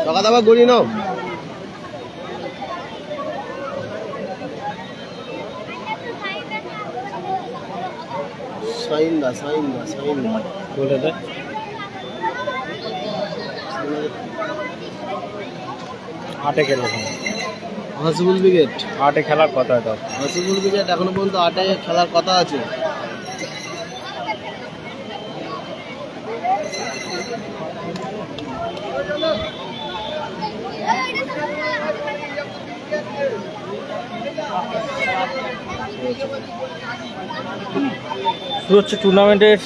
টাকা দাবা গড়ি নাও। সাইন্দা সাইন্দা সাইন্দা বলে দে। আটে খেলে হাসিবুল ব্রিগেড আটে খেলার কথা এটা। হাসিবুল ব্রিগেড এখনো পর্যন্ত 8-এ খেলার কথা আছে। শুরু হচ্ছে টুর্নামেন্টের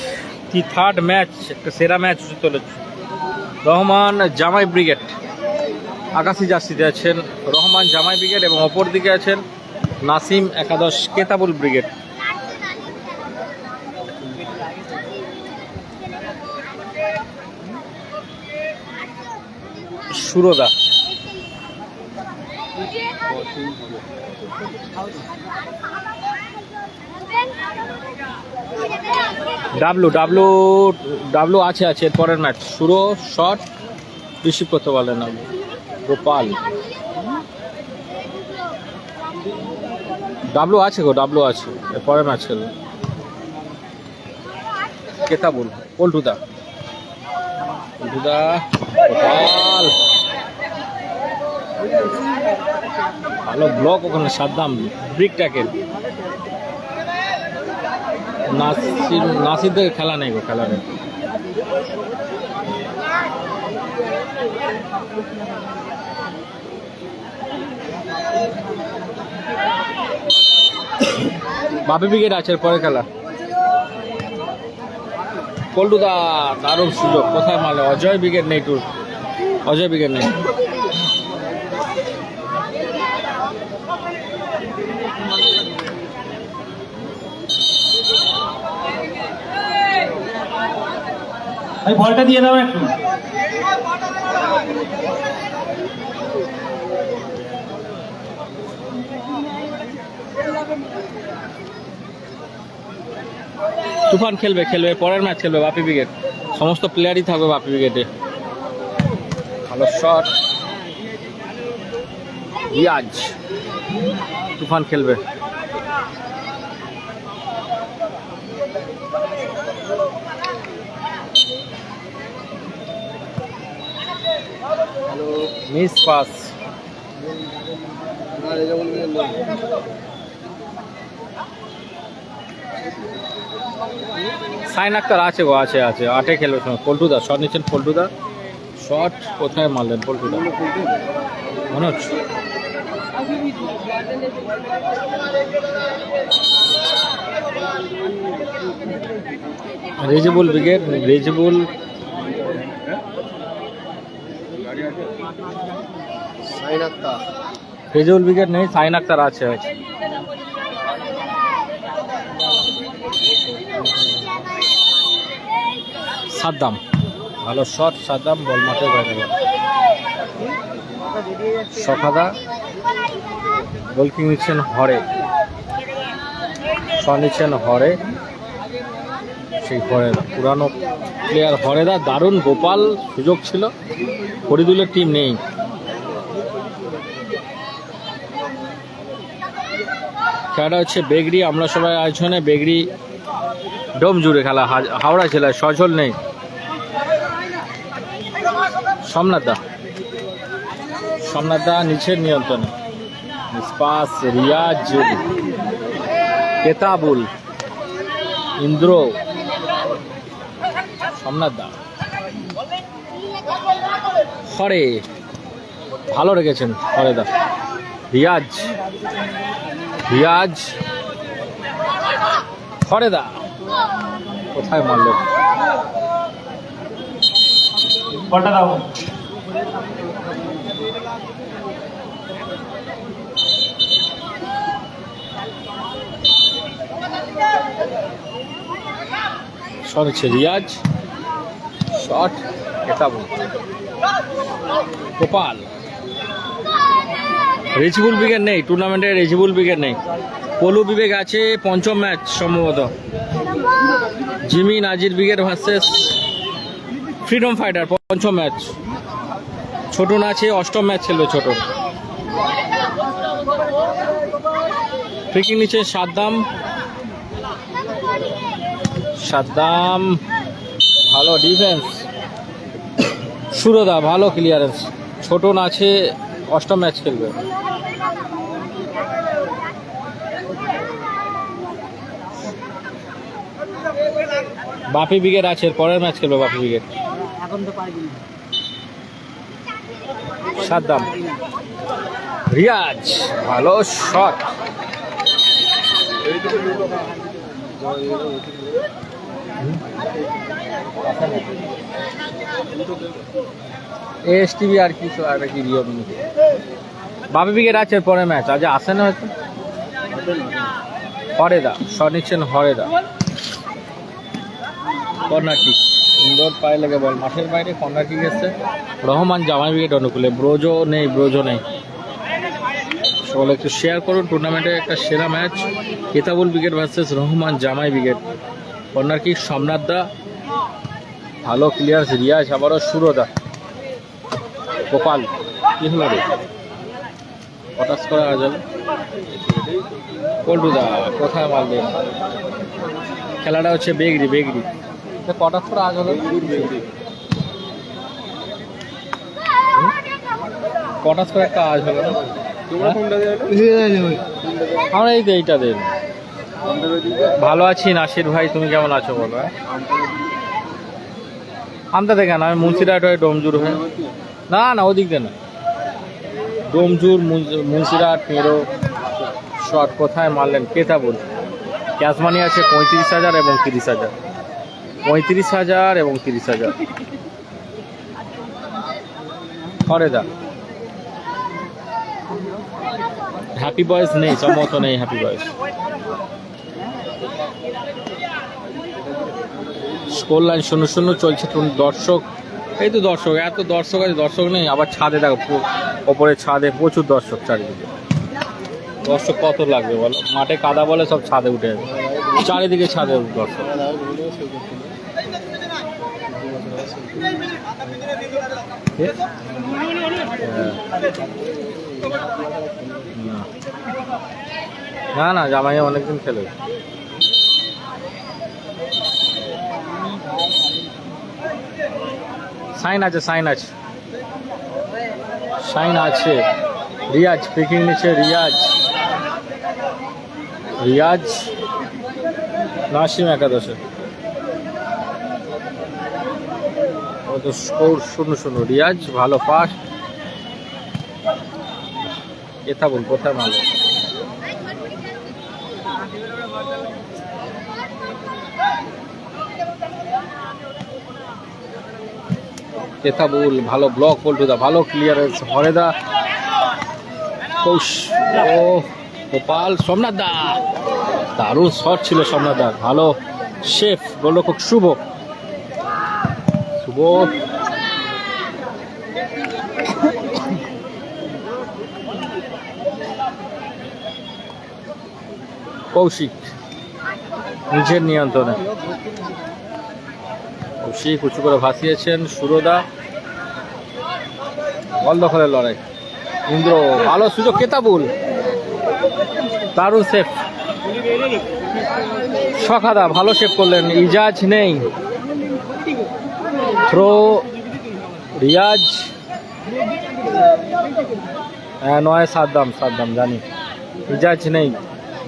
থার্ড ম্যাচ, একটা সেরা ম্যাচ হতে চলেছে। রহমান জামাই ব্রিগেড আকাশি জার্সিতে আছেন রহমান জামাই ব্রিগেড এবং অপর দিকে আছেন নাসিম একাদশ কেতাবুল ব্রিগেড। সুরদা ডাব্লু ডাব্লু ডাব্লু আছে আছে পরের ম্যাচ সুরো শট রিসিভ করতে পারলেন না গোপাল। ডাব্লু আছে গো, ডাব্লু আছে পরের ম্যাচ খেলবে কেতাবুল। পল্টুদা পল্টুদা গোপাল ভালো ব্লক ওখানে সাদ্দাম ব্রিক ট্যাকেল। নাসিরদের খেলা নেই গো, খেলা নেই। বাপি ব্রিগেড আছে পরে খেলা। পল্টুদা দারুণ সুযোগ, কোথায় মারলে? অজয় ব্রিগেড নেই, টুর অজয় ব্রিগেড নেই। বলটা দিয়ে দাও একটু। তুফান খেলবে খেলবে পরের ম্যাচ খেলবে বাপি ব্রিগেড, সমস্ত প্লেয়ারই থাকবে বাপি ব্রিগেডে। ভালো শট রিয়াজ, তুফান খেলবে। মিস পাস সাইন আক্তার আছে গো, আছে আছে আটে খেলবে। পল্টুদা শট নিচ্ছেন, পল্টুদা শট কোথায় মারলেন? পল্টুদা মনে হচ্ছে রেজিবুল ব্রিগেড, রেজিবুল রেজিবুল ব্রিগেড নেই, সাইন আক্তার আছে আছে। সাদ্দাম ভালো শট, সাদ্দাম বল মাঠে বাইরে গেল। সখাদা গোলকিং নিচ্ছেন হরে, শট নিচ্ছেন হরে, সেই হরেদা পুরানো প্লেয়ার হরেদা দারুণ। গোপাল সুযোগ ছিল, ফরিদুলের টিম নেই। খেলাটা হচ্ছে বেগড়ি আমরা সবাই আয়োজনে, বেগড়ি ডোম জুড়ে খেলা, হাওড়া জেলায়, সজল নেই। সোমনাথ দা নিচের নিয়ন্ত্রণে, পাস রিয়াজ, কেতাবুল, ইন্দ্র, সোমনাথ দা, হরে ভালো রেখেছেন হরেদা, রিয়াজ রিয়াজ হরেদা কোথায় মারলেন? বলটা দাও। শট হচ্ছে রিয়াজ, শট কেতাবুল। গোপাল রিজবুল বিগের নেই টুর্নামেন্টে, রিজবুল বিগের নেই। পলু বিবেক আছে পঞ্চম ম্যাচ সম্ভবত। জিমি নাজির বিগের ভার্সেস ফ্রিডম ফাইটার পঞ্চম ম্যাচ। ছোটন আছে অষ্টম ম্যাচ খেলবে ছোট। ফ্রিকিং নিচে সাদ্দাম, সাদ্দাম ভালো ডিফেন্স। সুরদা ভালো ক্লিয়ারেন্স। ছোটন আছে অষ্টম ম্যাচ খেলবে। বাপি ব্রিগেড আছে, পরের ম্যাচ খেলবে বাপি ব্রিগেড। সাদ্দাম, রিয়াজ ভালো শট। এসটিভি আর কিছু আর কি নিয়ম। বাপি ব্রিগেড আছে পরের ম্যাচ, আজ আসে না হয়তো। হরেদা শট নিচ্ছেন, হরেদা। কর্নার কিক, সুন্দর পায়ে লেগে বল মাঠের বাইরে। কর্নার কিক এসছে রহমান জামাই ব্রিগেড অনুকূলে। ব্রোজো নেই, ব্রোজো নেই। সকলে একটু শেয়ার করুন। টুর্নামেন্টে একটা সেরা ম্যাচ কেতাবুল ব্রিগেড ভার্সেস রহমান জামাই ব্রিগেড। কর্নার কিক সোমনাথ দা, ভালো ক্লিয়ার্স রিয়াজ, আবারও সুরদা। গোপাল কি হলো রে, হঠাৎ করে আজ পল্টুদা কোথায় মারলেন? খেলাটা হচ্ছে বেগরি, বেগরি কটার করে আজ হলো? কটার করে একটা আজ হলো? আমরা এই তো এইটা দেন। ভালো আছি নাসির ভাই, তুমি কেমন আছো বলো? আমটা দেখেন, আমি মুন্সিরহাট হয়ে ডোমজুর হয়ে, না না ওদিক দিয়ে না, ডোমজুর মুন্সিরহাট পেরো। শট কোথায় মারলেন? কেতাবুল। ক্যাশ মানি আছে 35,000 এবং 30,000। 35,000 এবং 30,000। হরেদা, হ্যাপি বয়েস নেই, সম্মত নেই হ্যাপি বয়েস। স্কোর লাইন 0-0 চলছে। দর্শক এই তো দর্শক, এত দর্শক আছে, দর্শক নেই। আবার ছাদে দেখো, ওপরে ছাদে প্রচুর দর্শক, চারিদিকে দর্শক কত লাগবে বলো? মাঠে কাদা বলে সব ছাদে উঠে যাবে, চারিদিকে ছাদে দর্শক। না না জামাই অনেকদিন খেলে। সাইন আছে, সাইন আছে, সাইন আছে। রিয়াজ পিকিং নিচে, রিয়াজ, রিয়াজ নাসিম একাদশে। স্কোর 0-0। রিয়াজ ভালো পাস। কেতাবুল কোথায় মারল? কেতাবুল ভালো ব্লক। পল্টুদা ভালো ক্লিয়ারেন্স। হরেদা, কৌশ, ও গোপাল। সোমনাথ দা দারুণ শট ছিল সোমনাথ দা, ভালো শেফ। গোলরক্ষক শুভ, শুভ কৌশিক নিজের নিয়ন্ত্রণে। কৌশিক উঁচু করে ভাসিয়েছেন। সুরদা, বল দখলের লড়াই। ইন্দ্র ভালো সুযোগ। কেতাবুল দারুণ সেফ। সখাদা ভালো সেভ করলেন। ইজাজ নেই। থ্রো রিয়াজ, হ্যাঁ নয় সাদ্দাম, সাদ্দাম জানি। ইজাজ নেই।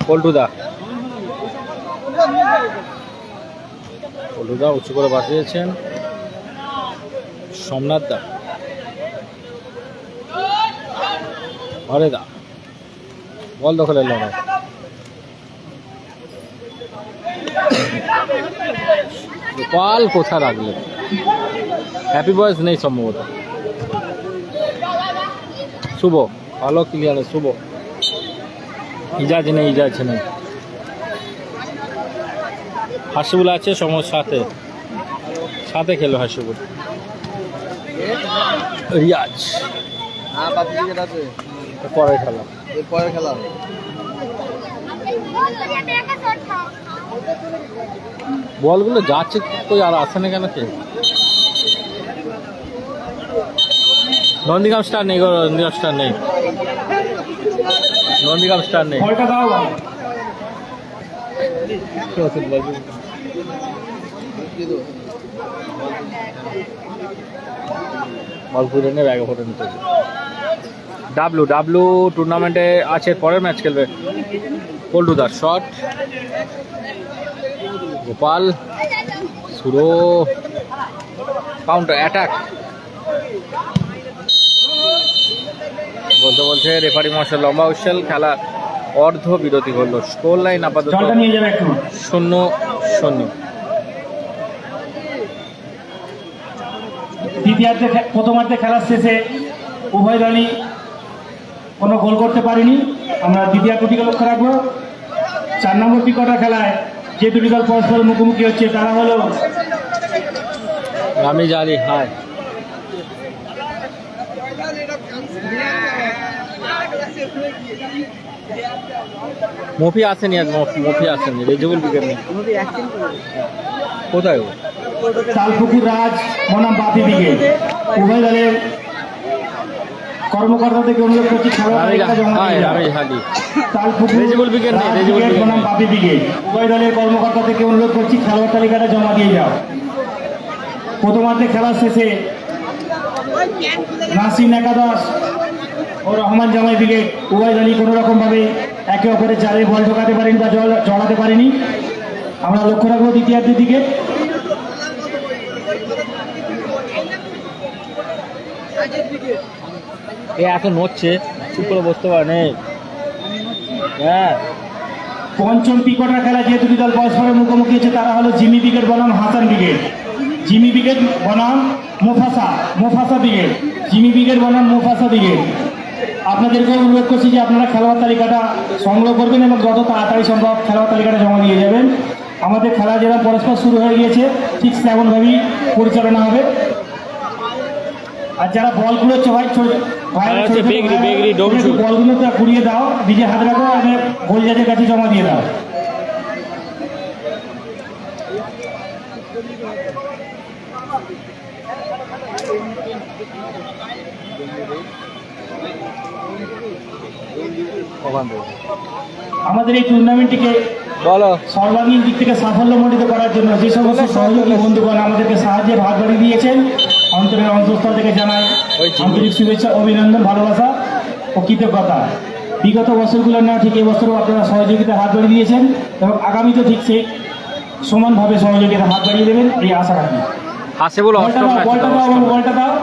পল্টুদা, পল্টুদা উঁচু করে বাঁচিয়েছেন। সোমনাথ দা, হরেদা বল দখলের লড়াই। গোপাল কোথায় রাখলেন? হ্যাপি বয়েস নেই সম্ভবত। শুভ ভালো ক্লিয়ার, শুভ ইজাজ নেই, ইজাজ নেই। হাসিবুল আছে সাথে সাথে খেলো হাসিবুল। রিয়াজ হ্যাঁ পাবজি ক্রিকেট আছে, পরে খেলা। এর পরের খেলা বলগুলো যাচ্ছে কই, আর আসে না কেন কে? নন্দীগ্রাম স্টার নেই গো, নন্দীগ্রাম স্টার নেই, নন্দীগ্রাম স্টার নেই। বলটা দাও ভাই। বল ঘুরে নেবে, আগে ফটো নিতে। ডাব্লু ডাব্লু টুর্নামেন্টে আছে, পরের ম্যাচ খেলবে। পল্টুদার শট, গোপাল সুরো, কাউন্টার অ্যাটাক বলতে বলছে রেফারি মশাই লম্বা হুইসেল, খেলা অর্ধ বিরতি করলো। স্কোর লাইন আপাতত জলটা নিয়ে যাবে একটু। 0-0। দ্বিতীয়ার্ধে প্রথমার্ধে খেলার শেষে উভয় দলই কোনো গোল করতে পারেনি। আমরা দ্বিতীয়ার্ধটিকে লক্ষ্য রাখবো। 4 নম্বর পিকটার খেলায় যে দুটি দল পরস্পর মুখোমুখি হচ্ছে তারা হলো রামিজ আলী হায়, মফি আসেনি আজ, মফি আসেনি, রেজেবুল উইকেট নেই। কোথায় ও? তালপুকুর রাজ বনাম বাপি দিকে। উভয় দলের কর্মকর্তাদেরকে অনুরোধ করছি খেলোয়াড় তালিকা জমা দিয়ে যাও। রামিজ হালি, তালপুকুর রেজেবুল উইকেট নেই, রাজ রেজেবুল ব্রিগেড উইকেট বনাম নেই। বাপি দিকে। উভয় দলের কর্মকর্তাদেরকে অনুরোধ করছি খেলোয়াড় তালিকাটা জমা দিয়ে যাও। প্রথমার্ধে খেলার শেষে নাসিম একাদশ ও রহমান জামাই ব্রিগেড উভয় দলই কোনো রকমভাবে একে অপরের জালে বল ঢোকাতে পারেনি বা জড়াতে পারেনি। আমরা লক্ষ্য রাখবো দ্বিতীয়ার্ধের দিকে। এ এত নড়ছে, চুপ করে বসতে পারে নেই। হ্যাঁ, পঞ্চম পিকটার খেলা যে দুটি দল পরস্পরের মুখোমুখি হচ্ছে তারা হলো জিমি ব্রিগেড বনাম হাসান ব্রিগেড। জিমি ব্রিগেড বনাম মোফাসা ব্রিগেড। জিমি ব্রিগেড বনাম মোফাসা ব্রিগেড। আপনাদেরকে অনুরোধ করছি যে আপনারা খেলোয়াড় তালিকাটা সংগ্রহ করবেন এবং যত তাড়াতাড়ি সম্ভব খেলোয়াড় তালিকাটা জমা দিয়ে যাবেন। আমাদের খেলা যেরকম পরস্পর শুরু হয়ে গিয়েছে ঠিক তেমনভাবেই পরিচালনা হবে। আর যারা বলগুলো বলগুলো ঘুরিয়ে দাও, নিজের হাতে রাখো, গোলজাজের কাছে জমা দিয়ে দাও। আমাদের এই টুর্নামেন্টটিকে বলো। সর্বাঙ্গীন দিক থেকে সাফল্যমণ্ডিত করার জন্য যে সমস্ত সহযোগী বন্ধুগণ আমাদেরকে সাহায্যের হাত বাড়িয়ে দিয়েছেন, অন্তরের অন্তঃস্থল থেকে জানাই আন্তরিক শুভেচ্ছা, অভিনন্দন, ভালোবাসা ও কৃতজ্ঞতা। বিগত বছরগুলোর না ঠিক এই বছরও আপনারা সহযোগিতার হাত বাড়িয়ে দিয়েছেন এবং আগামীতে ঠিক সেই সমানভাবে সহযোগিতার হাত বাড়িয়ে দেবেন এই আশা রাখি। হাসিবুল বলটা দাও, বলটা দাও এবং বলটা দাও।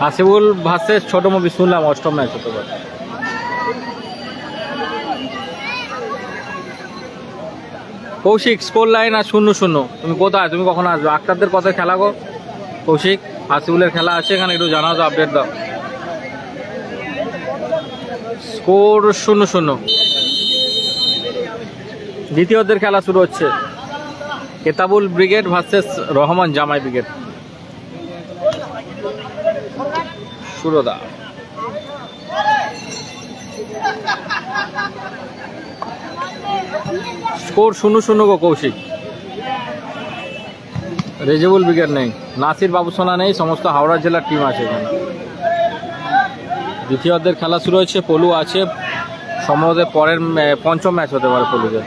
হাসিবুল ভার্সেস ছোট মুভি শুনলাম 8ম ম্যাচ হতে পারে। কৌশিক স্কোর লাইন আর 0-0। তুমি কোথায়, তুমি কখন আসবে? আক্তারদের কথায় খেলা গো কৌশিক, হাসিবুলের খেলা আছে এখানে, একটু জানাও তো, আপডেট দাও। স্কোর 0-0। দ্বিতীয়দের খেলা শুরু হচ্ছে, কেতাবুল ব্রিগেড ভার্সেস রহমান জামাই ব্রিগেড। সুরদা স্কোর 0-0 গো কৌশিক। রেজেবুল ব্রিগেড নেই, নাসির বাবুসোনা নেই, সমস্ত হাওড়া জেলার টিম আছে এখানে। দ্বিতীয়দের খেলা শুরু হয়েছে, পলু আছে, সম্ভবত পরের 5ম ম্যাচ হতে পারে পলুদের।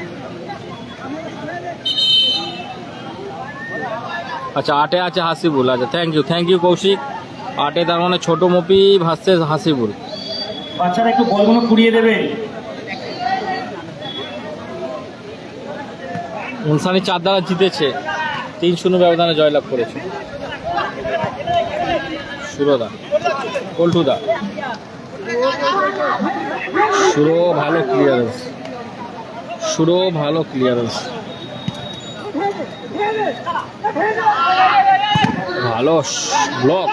আচ্ছা, 8-এ আছে হাসিবুল। আচ্ছা, থ্যাংক ইউ কৌশিক। 8-এ তার মানে ছোট মপি ভার্সেস হাসিবুল। বাচ্চারা একটু বলগুলো কুড়িয়ে দেবে। উনসানি 4 দ্বারা জিতেছে, 3-0 ব্যবধানে জয়লাভ করেছে। সুরদা, পল্টুদা, সুরো ভালো ক্লিয়ারেন্স, সুরো ভালো ক্লিয়ারেন্স, ভালো ব্লক।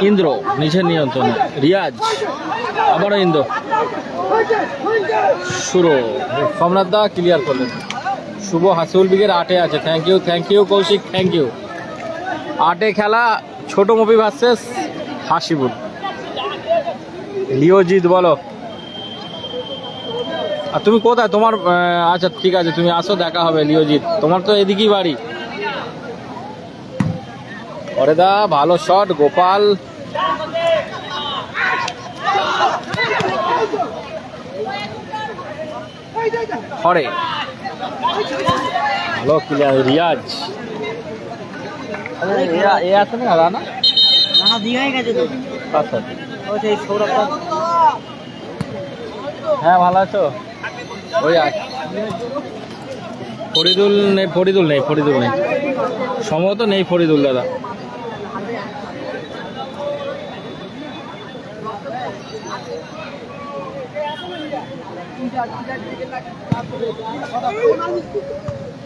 ইন্দ্র নিচের নিয়ন্ত্রণে, রিয়াজ, আবারও ইন্দ্র, সুরো, সোমনাথ দা ক্লিয়ার করলেন। শুভ হাসিউল বিগের 8-এ আছে। Thank you Koushik, thank you. 8-এ খেলা, ছোট মুভি ভার্সেস হাসিবুল। লিওজিৎ বলো, আর তুমি কোথায়? তোমার আচ্ছা ঠিক আছে, তুমি আসো, দেখা হবে। লিওজিৎ, তোমার তো এদিকেই বাড়ি। অরে দা ভালো শট, গোপাল, হরে ভালো ক্লিয়ার। রিয়াজ, এ আছে না রানা? রানা দিয়ে গেছে তো। আচ্ছা, ও সেই সৌরভ। হ্যাঁ ভালো আছো? ওই ফরিদুল নেই, ফরিদুল নেই, ফরিদুল নেই, সম্ভবত নেই ফরিদুল দাদা।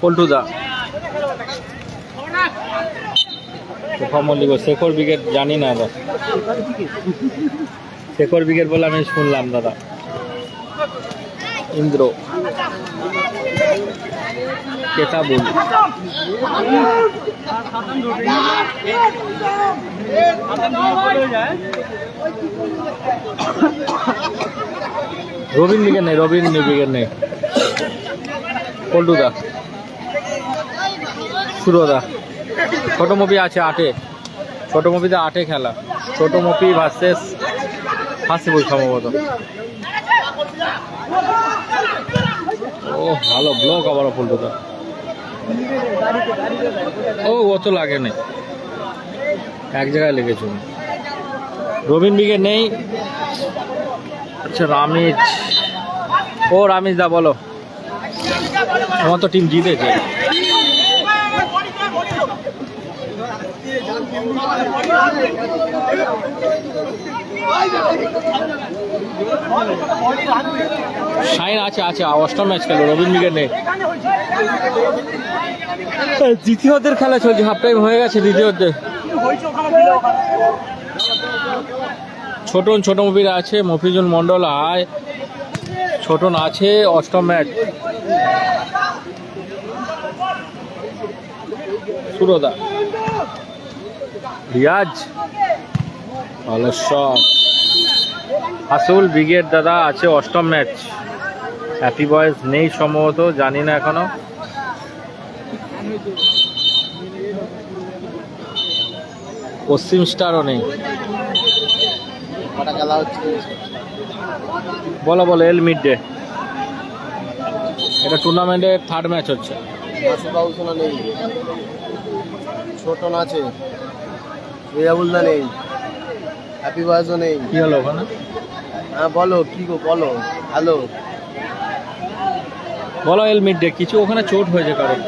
পল্টুদা, মল্লিক, শেখর ব্রিগেড জানি না দাদা, শেখর ব্রিগেড বলে আমি শুনলাম দাদা। ইন্দ্র, কেতাবুল, রবিন ব্রিগেড নেই, রবিন ব্রিগেড নেই। পল্টুদা, সুরদা, ছোট মুভি আছে 8-এ, ছোট মুভিতে 8-এ খেলা, ছোট মুভি ভার্সেস হাসিবুল সম্ভবত। ও ভালো ব্লক, আবারও পল্টুদা। ও অত লাগে নেই, এক জায়গায় লেগেছে। রবিন ব্রিগেড নেই। আচ্ছা রামিজ, ও রামিজ দা বলো, আমার তো টিম জিতেছে। শাইন আছে, আছে, 8ম ম্যাচ খেলো, রবিন ব্রিগেড নেই। দ্বিতীয়দের খেলা চলছে, হাফ টাইম হয়ে গেছে দ্বিতীয়দের। ছোটন, ছোট মুভির আছে, মফিজুল মন্ডল, হায় ছোটন আছে, 8ম ম্যাচ। সুরদা, রিয়াজ, ভালো শট। হাসুল ব্রিগেড দাদা আছে, 8ম ম্যাচ। হ্যাপি বয়েজ নেই সম্ভবত, জানি না এখনো। পশ্চিম স্টারও নেই। খেলা হচ্ছে, বলো বলো, এল মিড ডে, এটা টুর্নামেন্টের 3rd ম্যাচ হচ্ছে। বাবুসোনা নেই, ছোটন আছে, রিয়াবুলদা নেই, হ্যাপি বয়েজও নেই। কি হলো ওখানে? হ্যাঁ বলো, কি গো বলো, হ্যালো বলো, এল মিড ডে কিছু ওখানে চোট হয়েছে কারণ,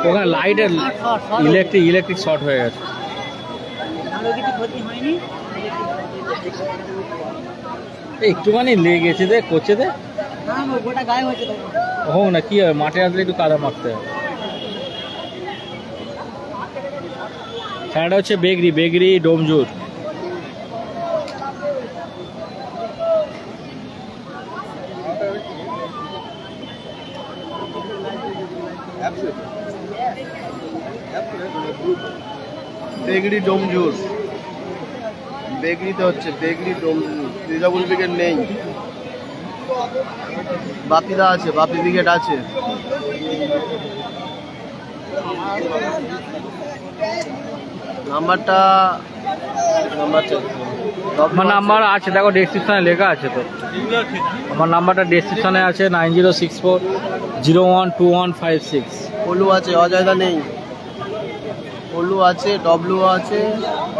ওখানে লাইটের ইলেকট্রিক শর্ট হয়ে গেছে। কিছু ক্ষতি হয়নি। একটুখানি লেগেছে দে, কোচে দে, না গোটা গায়ে হয়েছে। হোক না, কি হবে, মাঠে আসলে একটু কাদা মারতে হবে। খেলাটা হচ্ছে বেগরি, বেগরি ডোমজুর। বেগড়ি ডোমজুর, বেগড়িতে হচ্ছে, বেগড়ি ডোমজুর। রিজাবুল ব্রিগেড নেই, বাপিদা আছে, বাপি ব্রিগেড আছে। নাম্বারটা আমার নাম্বার আছে, দেখো ডেসক্রিপশনে লেখা আছে তো, আমার নাম্বারটা ডেসক্রিপশনে আছে, 9064012156। পলু আছে, অজয়দা নেই। পলু আছে, ডব্লু আছে,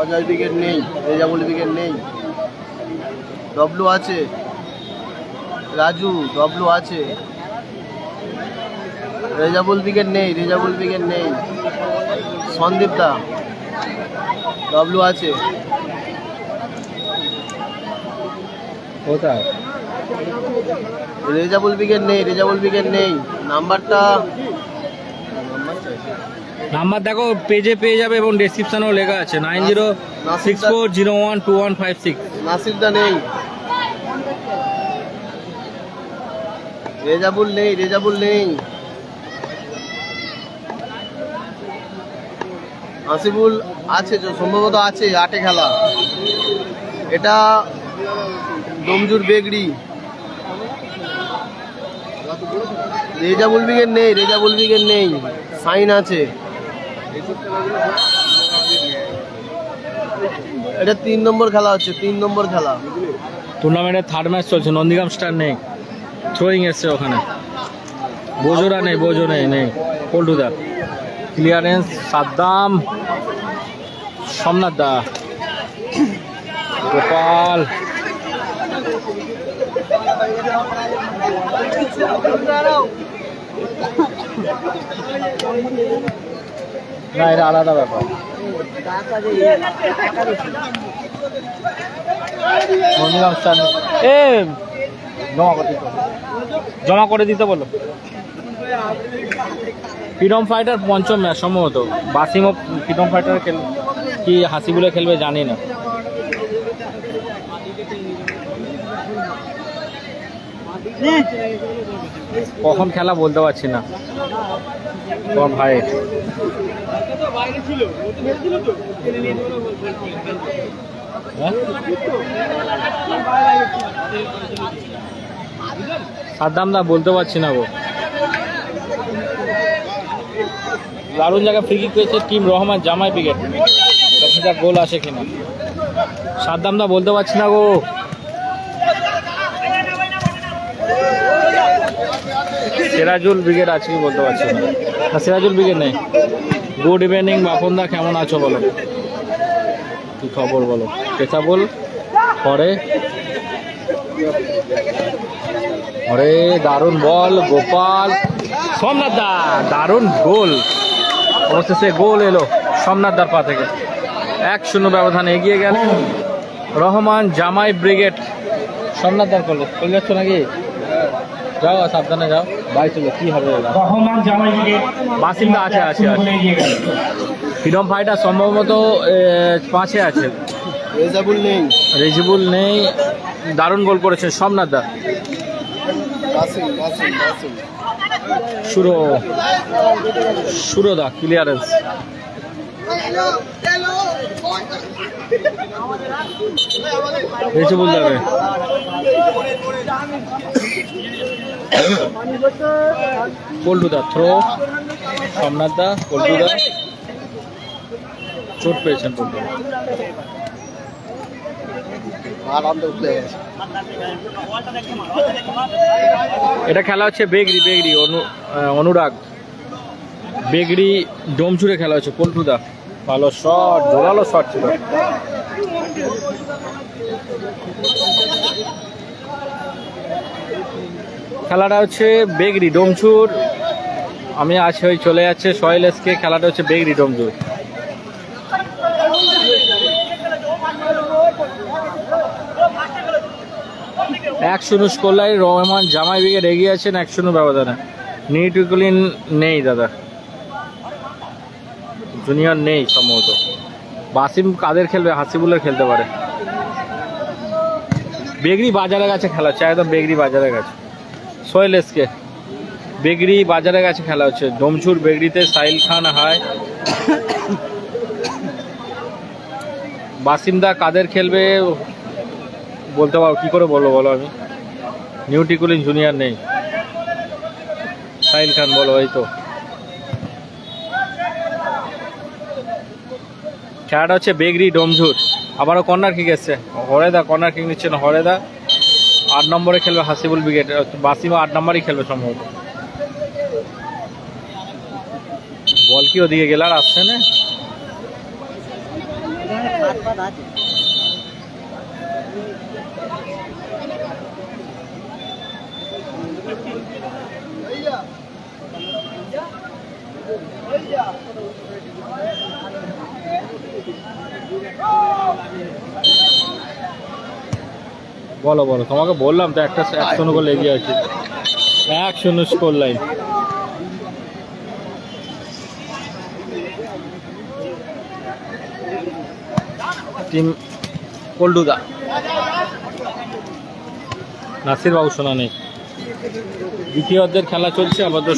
অজয় ব্রিগেড নেই, রেজাবুল ব্রিগেড নেই। ডব্লু আছে, রাজু, ডব্লু আছে, রেজাবুল ব্রিগেড নেই, রেজাবুল ব্রিগেড নেই। সন্দীপ দা, ডব্লু আছে। কোথায়? রেজাবল ব্রিগেড নেই, রেজাবল ব্রিগেড নেই। নাম্বারটা নাম্বার দেখো পেজে পেয়ে যাবে এবং ডেসক্রিপশনেও লেখা আছে 9064012156। নাসিরদা নেই, রেজাবুল নেই, রেজাবুল নেই। হাসিবুল আছে তো, সম্ভবত আছে, 8-এ খেলা। এটা ডোমজুর বেগড়ি। রেজাবুল ব্রিগেড নেই, রেজাবুল ব্রিগেড নেই। সাইন আছে। এটা 3 নম্বর খেলা হচ্ছে, 3 নম্বর খেলা। টুর্নামেন্টের থার্ড ম্যাচ চলছে, নন্দীগ্রাম স্টার নেই, থ্রোয়িং এসছে ওখানে। বোজোরা নেই, বোজো নেই পল্টুদা। ক্লিয়ারেন্স সাদ্দাম, সোমনাথ দা, গোপাল, না এটা আলাদা ব্যাপার। নন্দীগ্রাম স্টার এ জমা করে দিতে বলো। ফ্রিডম ফাইটার পঞ্চম ম্যাচ সম্ভবত। বাসিমও ফ্রিডম ফাইটার খেলবে কি হাসিবুলে খেলবে জানি না। কখন খেলা বলতে পারছি না তোমার ভাই। সাদ্দাম দা বলতে পারছি না গো। দারুণ জায়গায় ফ্রি কিক পেয়েছে টিম রহমান জামাই ব্রিগেড। দেখা গোল আসে কিনা। সাদ্দাম দা বলতে পারছি না গো। সিরাজুল ব্রিগেড আছে কি বলতে পারছি না। সিরাজুল ব্রিগেড নেই। গুড ইভিনিং বাপন দা, কেমন আছো বলো, কি খবর বলো। পেশাবল পরে আরে দারুণ বল গোপাল, সোমনাথ দা দারুণ গোল। অবশেষে গোল এলো সোমনাথ দার পা থেকে। 1-0 ব্যবধানে এগিয়ে গেলেন রহমান জামাই ব্রিগেড। সোমনাথ দার করলো, চলে যাচ্ছ নাকি? যাও সাবধানে যাও, বাই চলো কি হবে। রহমান জামাই ব্রিগেড বাসিম দা আছে আছে আছে। এগিয়ে গেল। ফ্রিডম ফাইটার সম্ভবত 5-এ আছে। রেজাবুল নেই, রেজিবুল নেই। দারুণ গোল করেছেন সোমনাথ দা। বাসিম, বাসিম, বাসিম। সুরদা ক্লিয়ারেন্স। রেজিবুল যাবে। পল্টুদা থ্রো, সোমনাথ দা, পল্টুদা চোট পেয়েছেন পল্টু। এটা খেলা হচ্ছে বেগড়ি, বেগড়ি অনুরাগ বেগড়ি ডোমচুরে খেলা হচ্ছে। পল্টুদা ভালো শট, জোরালো শট ছিল। খেলাটা হচ্ছে বেগড়ি ডোমচুর। আমি আছি ওই চলে যাচ্ছে সোহেল এসকে। খেলাটা হচ্ছে বেগড়ি ডোমচুর। এক 1-0 স্কোর লাইন। রহমান জামাই ব্রিগেড এগিয়ে আছেন 1-0 ব্যবধানে। নিউটিকুলিন নেই দাদা, জুনিয়র নেই সম্ভবত। বাসিম কাদের খেলবে? হাসিবুলের খেলতে পারে। বেগড়ি বাজারের কাছে খেলা হচ্ছে, একদম বেগড়ি বাজারের কাছে। সোহেল এসকে বেগড়ি বাজারের কাছে খেলা হচ্ছে। ডোমচুর বেগড়িতে সাহিল খান হায়। বাসিম দা কাদের খেলবে বলতে পারো কি করে বলো বলো। আমি নিউটিকুলিন জুনিয়র নেই। সাহিল খান বলো। এই তো খেলাটা হচ্ছে বেগড়ি ডোমঝুর। আবারও কর্নার কিক এসছে। হরেদা কর্নার কিক নিচ্ছেন। হরেদা 8 নম্বরে খেলবে হাসিবুল ব্রিগেড। বাসিমা 8 নম্বরই খেলবে সম্ভবত। বল কি ওদিকে গেল আর আসছে না। বলো বলো, তোমাকে বললাম তো একটা 1-0 গোল এগিয়ে আছে। 1-0 স্কোর লাইন। টিম পল্টুদা, নাসির বাবু শোনা নেই। দ্বিতীয় অর্ধের খেলা চলছে আমাদের।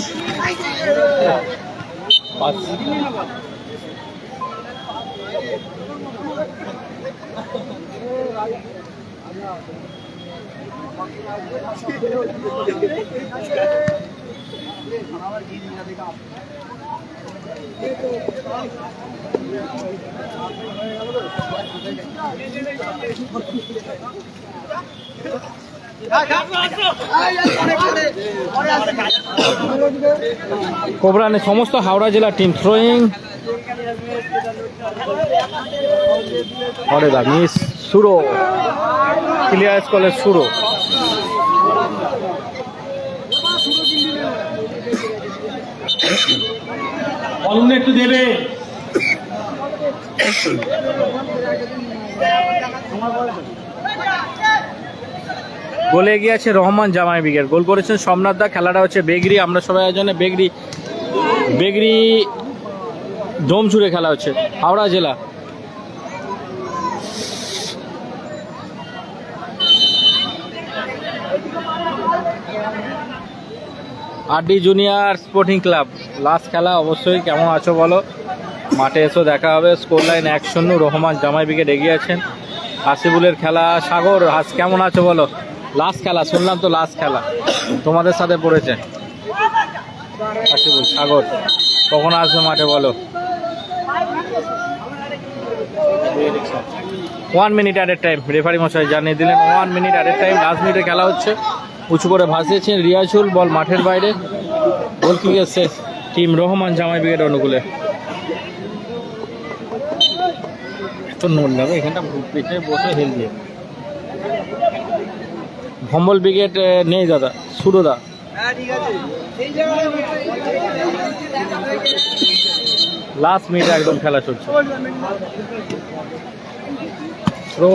কোবরানে সমস্ত হাওড়া জেলা টিম থ্রোয়িং। অরে দা মিস সুরো, ক্লিয়ার কলেজ সুরো। বলুন একটু দেবে। গোলে এগিয়ে আছে রহমান জামাই ব্রিগেড। গোল করেছেন সোমনাথ দা। খেলাটা হচ্ছে বেগরি, আমরা সবাই জানি বেগরি ডোমচুরে খেলা হচ্ছে, হাওড়া জেলা। RD junior sporting club last খেলা। অবশ্যই কেমন আছো বলো, মাঠে এসো দেখা হবে। স্কোর লাইন 1-0, রহমান জামাই ব্রিগেড এগিয়ে আছেন। হাসিবুলের খেলা। সাগর হাস কেমন আছো বলো, লাস্ট খেলা শুনলাম তো, লাস্ট খেলা তোমাদের সাথে পড়েছে। হাসিবুল, সাগর কখন আসবে মাঠে বলো। 1 minute at a time, referee মশাই জানিয়ে দিলেন 1 minute at a time. Last মিনিটে খেলা হচ্ছে। উঁচু করে ভাসিয়েছেন রিয়াজুল, বল মাঠের বাইরে। গোল কি গেছে টিম রহমান জামাই ব্রিগেড অনুকূলে। তো নোট যাবে এখানটা পিঠে বসে হেল দিয়ে। ভম্বল ব্রিগেড নেই দাদা, সুরদা। লাস্ট মিনিটে একদম খেলা চলছে। Throw,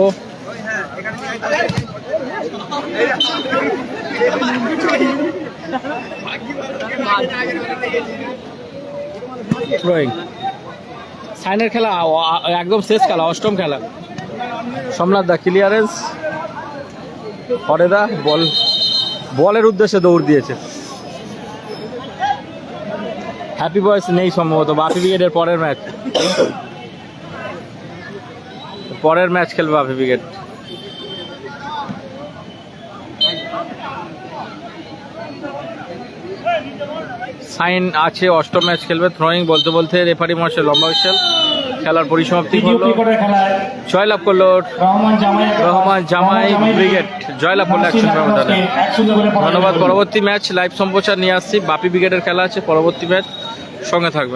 throwing. সাইনের খেলা একদম শেষ খেলা, অষ্টম খেলা। সোমনাথ দা ক্লিয়ারেন্স। হরেদা বলের উদ্দেশ্যে দৌড় দিয়েছে। হ্যাপি বয়েস নেই সম্ভবত, বাপি ব্রিগেডের পরের ম্যাচ খেলবে বাপি ব্রিগেড। সাইন আছে, অষ্টম ম্যাচ খেলবে। থ্রোয়িং বলতে বলতে রেফারি মশাই লম্বা হুইসেল। খেলার পরিসমাপ্তি হলো। জয়লাভ করলো রহমান জামাই ব্রিগেড, জয়লাভ করলো 1-0 ব্যবধানে। ধন্যবাদ। পরবর্তী ম্যাচ লাইভ সম্প্রচার নিয়ে আসছি। বাপি ব্রিগেডের খেলা আছে, পরবর্তী ম্যাচ সঙ্গে থাকবে।